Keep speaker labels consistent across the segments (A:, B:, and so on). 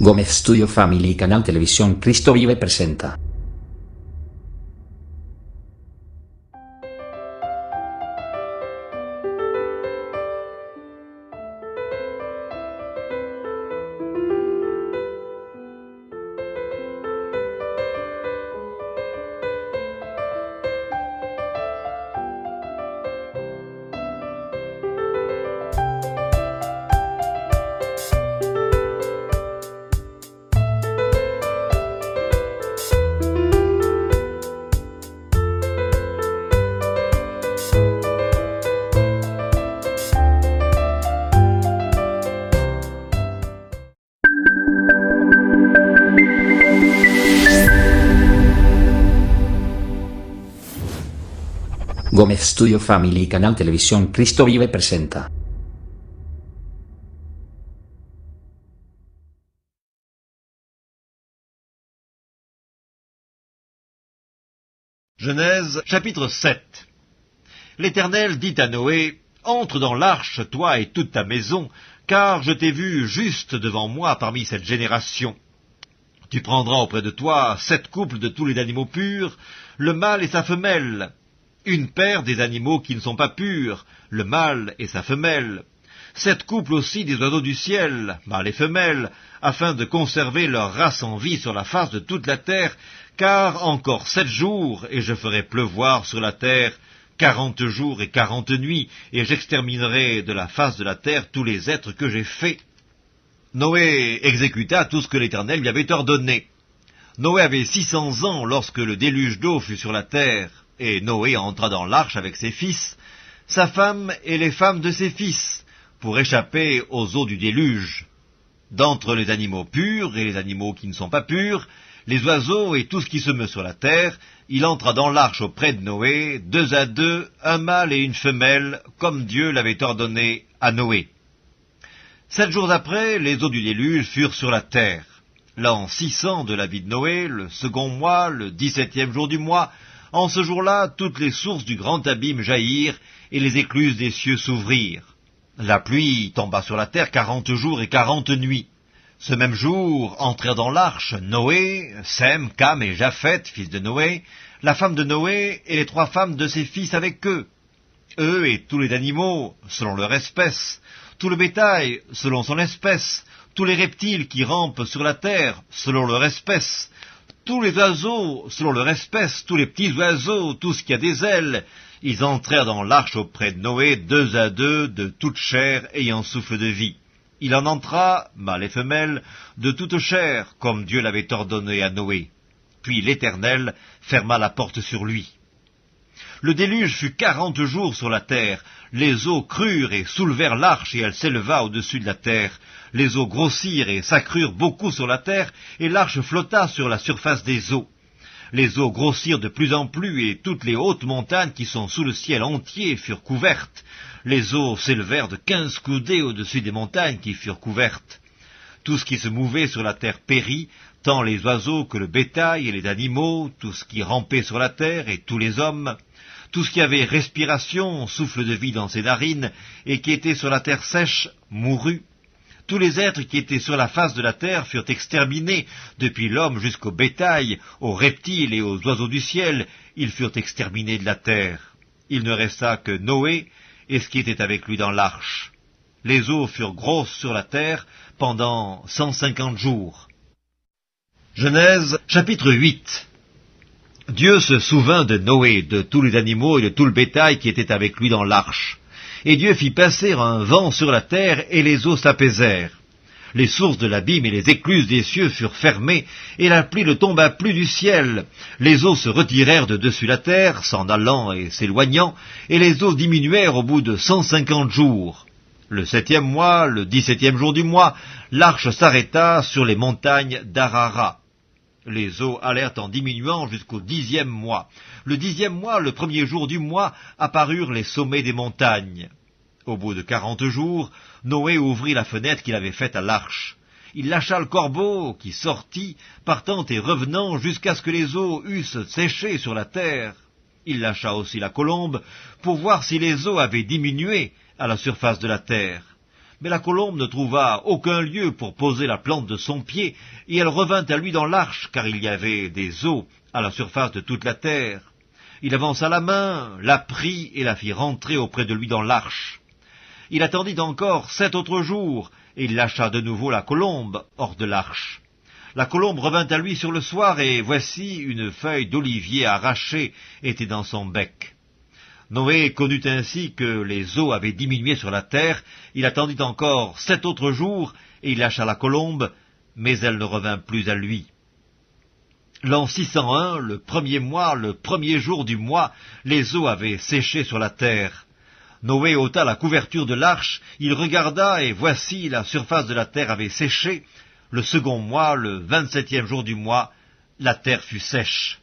A: Gómez Studio Family y Canal Televisión Cristo Vive presenta. Gómez Studio Family y Canal Televisión Cristo Vive presenta.
B: Genèse, chapitre 7. L'Éternel dit à Noé, « Entre dans l'arche, toi et toute ta maison, car je t'ai vu juste devant moi parmi cette génération. Tu prendras auprès de toi 7 couples de tous les animaux purs, le mâle et sa femelle, une paire des animaux qui ne sont pas purs, le mâle et sa femelle, 7 couples aussi des oiseaux du ciel, mâles et femelles, afin de conserver leur race en vie sur la face de toute la terre, car encore 7 jours, et je ferai pleuvoir sur la terre 40 jours et 40 nuits, et j'exterminerai de la face de la terre tous les êtres que j'ai faits. » Noé exécuta tout ce que l'Éternel lui avait ordonné. Noé avait 600 ans lorsque le déluge d'eau fut sur la terre, et Noé entra dans l'arche avec ses fils, sa femme et les femmes de ses fils, pour échapper aux eaux du déluge. D'entre les animaux purs et les animaux qui ne sont pas purs, les oiseaux et tout ce qui se meut sur la terre, il entra dans l'arche auprès de Noé, 2 à 2, un mâle et une femelle, comme Dieu l'avait ordonné à Noé. 7 jours après, les eaux du déluge furent sur la terre. L'an 600 de la vie de Noé, le second mois, le 17e jour du mois, en ce jour-là, toutes les sources du grand abîme jaillirent, et les écluses des cieux s'ouvrirent. La pluie tomba sur la terre 40 jours et 40 nuits. Ce même jour entrèrent dans l'arche Noé, Sem, Cam et Japheth, fils de Noé, la femme de Noé et les 3 femmes de ses fils avec eux. Eux et tous les animaux, selon leur espèce, tout le bétail, selon son espèce, tous les reptiles qui rampent sur la terre, selon leur espèce, tous les oiseaux, selon leur espèce, tous les petits oiseaux, tout ce qui a des ailes, ils entrèrent dans l'arche auprès de Noé, 2 à 2, de toute chair ayant souffle de vie. Il en entra, mâle et femelle, de toute chair, comme Dieu l'avait ordonné à Noé. Puis l'Éternel ferma la porte sur lui. Le déluge fut 40 jours sur la terre. Les eaux crurent et soulevèrent l'arche, et elle s'éleva au-dessus de la terre. Les eaux grossirent et s'accrurent beaucoup sur la terre, et l'arche flotta sur la surface des eaux. Les eaux grossirent de plus en plus, et toutes les hautes montagnes qui sont sous le ciel entier furent couvertes. Les eaux s'élevèrent de 15 coudées au-dessus des montagnes qui furent couvertes. Tout ce qui se mouvait sur la terre périt, tant les oiseaux que le bétail et les animaux, tout ce qui rampait sur la terre et tous les hommes. Tout ce qui avait respiration, souffle de vie dans ses narines, et qui était sur la terre sèche, mourut. Tous les êtres qui étaient sur la face de la terre furent exterminés, depuis l'homme jusqu'au bétail, aux reptiles et aux oiseaux du ciel, ils furent exterminés de la terre. Il ne resta que Noé et ce qui était avec lui dans l'arche. Les eaux furent grosses sur la terre pendant 150 jours. Genèse, chapitre 8. Dieu se souvint de Noé, de tous les animaux et de tout le bétail qui était avec lui dans l'arche. Et Dieu fit passer un vent sur la terre, et les eaux s'apaisèrent. Les sources de l'abîme et les écluses des cieux furent fermées, et la pluie ne tomba plus du ciel. Les eaux se retirèrent de dessus la terre, s'en allant et s'éloignant, et les eaux diminuèrent au bout de 150 jours. Le 7e mois, le 17e jour du mois, l'arche s'arrêta sur les montagnes d'Arara. Les eaux allèrent en diminuant jusqu'au 10e mois. Le 10e mois, le 1er jour du mois, apparurent les sommets des montagnes. Au bout de 40 jours, Noé ouvrit la fenêtre qu'il avait faite à l'arche. Il lâcha le corbeau, qui sortit, partant et revenant, jusqu'à ce que les eaux eussent séché sur la terre. Il lâcha aussi la colombe, pour voir si les eaux avaient diminué à la surface de la terre. Mais la colombe ne trouva aucun lieu pour poser la plante de son pied, et elle revint à lui dans l'arche, car il y avait des eaux à la surface de toute la terre. Il avança la main, la prit et la fit rentrer auprès de lui dans l'arche. Il attendit encore 7 autres jours, et il lâcha de nouveau la colombe hors de l'arche. La colombe revint à lui sur le soir, et voici une feuille d'olivier arrachée était dans son bec. Noé connut ainsi que les eaux avaient diminué sur la terre. Il attendit encore 7 autres jours, et il lâcha la colombe, mais elle ne revint plus à lui. L'an 601, le premier mois, le premier jour du mois, les eaux avaient séché sur la terre. Noé ôta la couverture de l'arche, il regarda, et voici la surface de la terre avait séché. Le second mois, le 27e jour du mois, la terre fut sèche.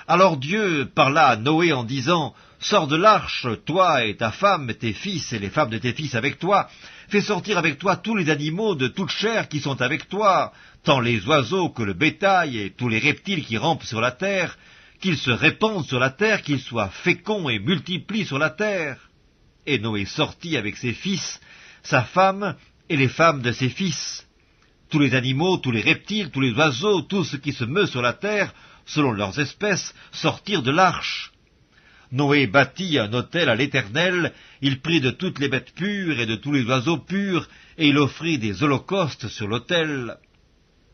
B: Alors Dieu parla à Noé en disant, « Sors de l'arche, toi et ta femme, tes fils et les femmes de tes fils avec toi. Fais sortir avec toi tous les animaux de toute chair qui sont avec toi, tant les oiseaux que le bétail et tous les reptiles qui rampent sur la terre, qu'ils se répandent sur la terre, qu'ils soient féconds et multiplient sur la terre. » Et Noé sortit avec ses fils, sa femme et les femmes de ses fils. Tous les animaux, tous les reptiles, tous les oiseaux, tout ce qui se meut sur la terre, selon leurs espèces, sortirent de l'arche. Noé bâtit un autel à l'Éternel, il prit de toutes les bêtes pures et de tous les oiseaux purs, et il offrit des holocaustes sur l'autel.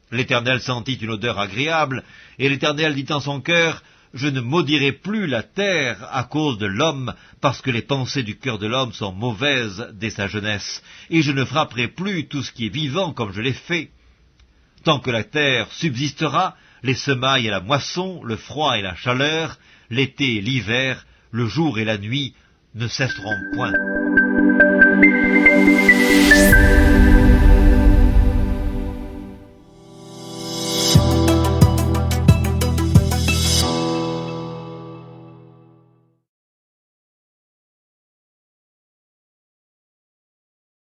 B: L'Éternel sentit une odeur agréable, et l'Éternel dit en son cœur, « Je ne maudirai plus la terre à cause de l'homme, parce que les pensées du cœur de l'homme sont mauvaises dès sa jeunesse, et je ne frapperai plus tout ce qui est vivant comme je l'ai fait. Tant que la terre subsistera, les semailles et la moisson, le froid et la chaleur, l'été et l'hiver, le jour et la nuit ne cesseront point. »